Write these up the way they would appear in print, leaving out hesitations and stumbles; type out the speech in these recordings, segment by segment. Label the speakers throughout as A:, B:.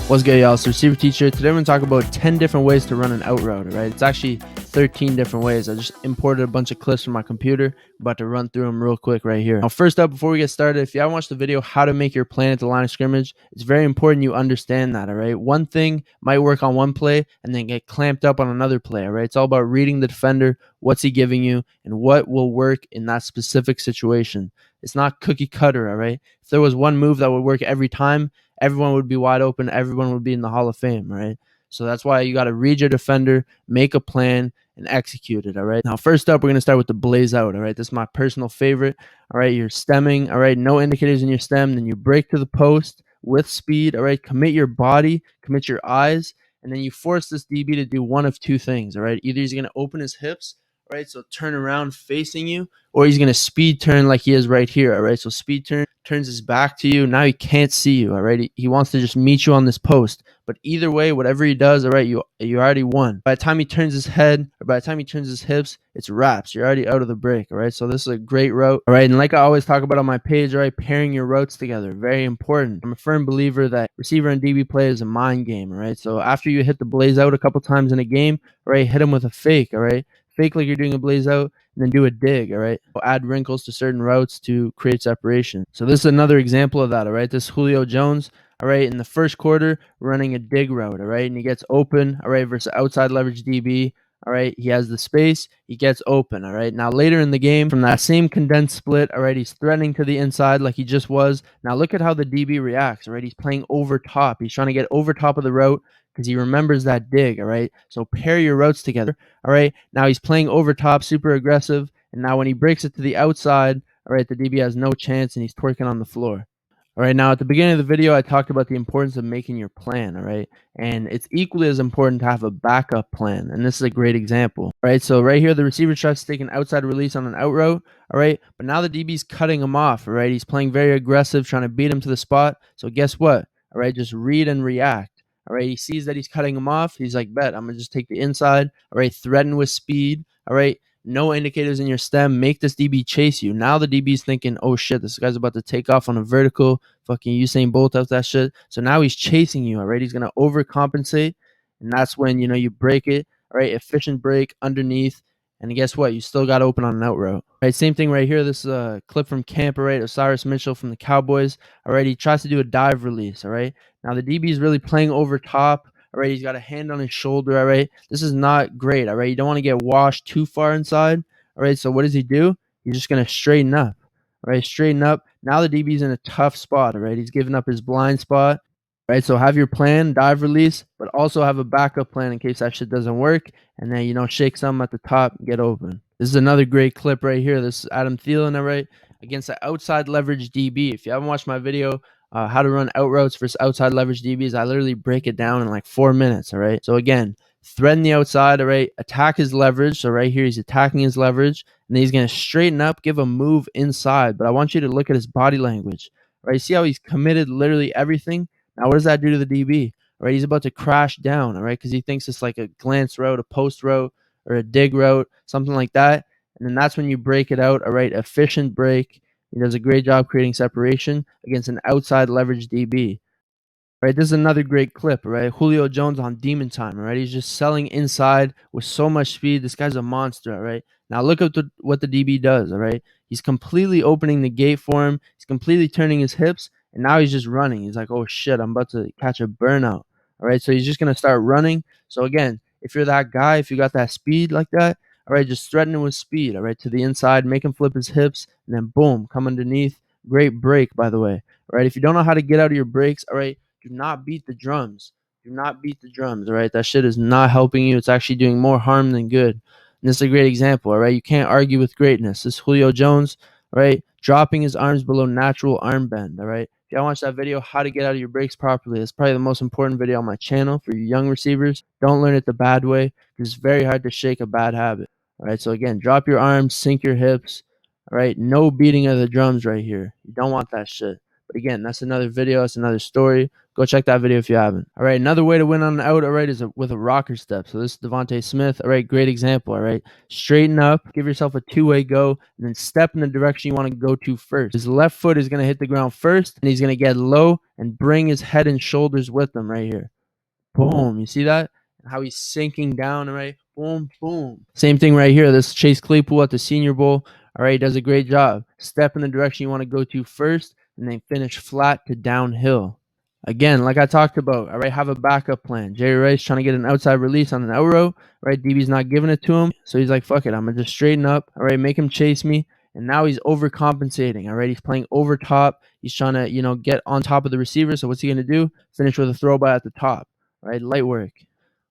A: What's good, y'all? It's the Receiver Teacher. Today we're going to talk about 10 different ways to run an out route, right? It's actually 13 different ways. I just imported a bunch of clips from my computer. I'm about to run through them real quick right here. Now, first up, before we get started, if you haven't watched the video, how to make your plan at the line of scrimmage, it's very important you understand that, all right? One thing might work on one play and then get clamped up on another play, all right? It's all about reading the defender, what's he giving you, and what will work in that specific situation. It's not cookie cutter, all right? If there was one move that would work every time, everyone would be wide open. Everyone would be in the Hall of Fame, right? So that's why you got to read your defender, make a plan, and execute it, all right? Now, first up, we're going to start with the blaze out, all right? This is my personal favorite, all right? You're stemming, all right? No indicators in your stem. Then you break to the post with speed, all right? Commit your body, commit your eyes, and then you force this DB to do one of two things, all right? Either he's going to open his hips, right? So turn around facing you, or he's going to speed turn like he is right here, all right? So speed turn, turns his back to you. Now he can't see you, all right? He wants to just meet you on this post. But either way, whatever he does, all right, you already won. By the time he turns his head, or by the time he turns his hips, it's wraps. You're already out of the break, all right? So this is a great route, all right? And like I always talk about on my page, all right, pairing your routes together, very important. I'm a firm believer that receiver and DB play is a mind game, all right? So after you hit the blaze out a couple times in a game, all right, hit him with a fake, all right? Fake like you're doing a blaze out, and then do a dig, all right? Add wrinkles to certain routes to create separation. So this is another example of that, all right? This Julio Jones, all right, in the first quarter, running a dig route, all right? And he gets open, all right, versus outside leverage DB, all right? He has the space, he gets open, all right? Now later in the game, from that same condensed split, all right, he's threatening to the inside like he just was. Now look at how the DB reacts, all right? He's playing over top. He's trying to get over top of the route because he remembers that dig, all right? So pair your routes together, all right? Now he's playing over top, super aggressive, and now when he breaks it to the outside, all right, the DB has no chance and he's twerking on the floor. All right, now at the beginning of the video, I talked about the importance of making your plan, all right? And it's equally as important to have a backup plan, and this is a great example, all right? So right here, the receiver tries to take an outside release on an out route, all right? But now the DB's cutting him off, all right? He's playing very aggressive, trying to beat him to the spot. So guess what? All right, just read and react. All right, he sees that he's cutting him off. He's like, bet, I'm going to just take the inside. All right, threaten with speed. All right, no indicators in your stem. Make this DB chase you. Now the DB's thinking, oh shit, this guy's about to take off on a vertical. Fucking Usain Bolt out that shit. So now he's chasing you. All right, he's going to overcompensate. And that's when, you break it. All right, efficient break underneath. And guess what? You still got open on an out route. All right, same thing right here. This is a clip from camp, all right? Osiris Mitchell from the Cowboys. All right, he tries to do a dive release, all right? Now the DB is really playing over top. All right, he's got a hand on his shoulder. All right, this is not great. All right, you don't want to get washed too far inside. All right, so what does he do? He's just going to straighten up. All right, straighten up. Now the DB's in a tough spot. All right, he's giving up his blind spot. All right, so have your plan, dive release, but also have a backup plan in case that shit doesn't work. And then, shake some at the top and get open. This is another great clip right here. This is Adam Thielen, all right, against the outside leverage DB. If you haven't watched my video, how to run out routes versus outside leverage DBs, I literally break it down in like 4 minutes, all right? So again, threaten the outside, all right? Attack his leverage. So right here, he's attacking his leverage. And then he's going to straighten up, give a move inside. But I want you to look at his body language, right? See how he's committed literally everything? Now, what does that do to the DB? All right, he's about to crash down, all right, because he thinks it's like a glance route, a post route, or a dig route, something like that. And then that's when you break it out, all right, efficient break. He does a great job creating separation against an outside leverage DB. All right, this is another great clip, all right? Julio Jones on demon time, all right? He's just selling inside with so much speed. This guy's a monster, all right? Now look at what the DB does, all right? He's completely opening the gate for him. He's completely turning his hips, and now he's just running. He's like, oh shit, I'm about to catch a burnout. All right, so he's just going to start running. So again, if you're that guy, if you got that speed like that, all right, just threaten him with speed, all right, to the inside, make him flip his hips, and then boom, come underneath. Great break, by the way. All right, if you don't know how to get out of your breaks, all right, do not beat the drums. Do not beat the drums, all right? That shit is not helping you. It's actually doing more harm than good. And this is a great example, all right? You can't argue with greatness. This Julio Jones, all right, dropping his arms below natural arm bend, all right? If y'all watch that video, how to get out of your breaks properly, it's probably the most important video on my channel for you young receivers. Don't learn it the bad way because it's very hard to shake a bad habit, all right? So again, drop your arms, sink your hips, all right? No beating of the drums right here. You don't want that shit. But again, that's another video. That's another story. Go check that video if you haven't. All right, another way to win on an out, all right, is with a rocker step. So this is Devontae Smith. All right, great example. All right, straighten up, give yourself a two-way go, and then step in the direction you want to go to first. His left foot is going to hit the ground first, and he's going to get low and bring his head and shoulders with him right here. Boom. You see that? How he's sinking down, all right? Boom, boom. Same thing right here. This is Chase Claypool at the Senior Bowl. All right, he does a great job. Step in the direction you want to go to first, and then finish flat to downhill. Again, like I talked about, all right, have a backup plan. Jerry Rice trying to get an outside release on an out route, right? DB's not giving it to him. So he's like, fuck it, I'm going to just straighten up, all right, make him chase me. And now he's overcompensating, all right? He's playing over top. He's trying to, get on top of the receiver. So what's he going to do? Finish with a throw by at the top, right? Light work.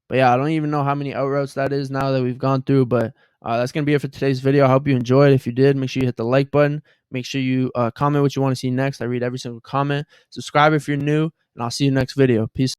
A: But yeah, I don't even know how many out routes that is now that we've gone through, but that's going to be it for today's video. I hope you enjoyed. If you did, make sure you hit the like button. Make sure you comment what you want to see next. I read every single comment. Subscribe if you're new, and I'll see you next video. Peace.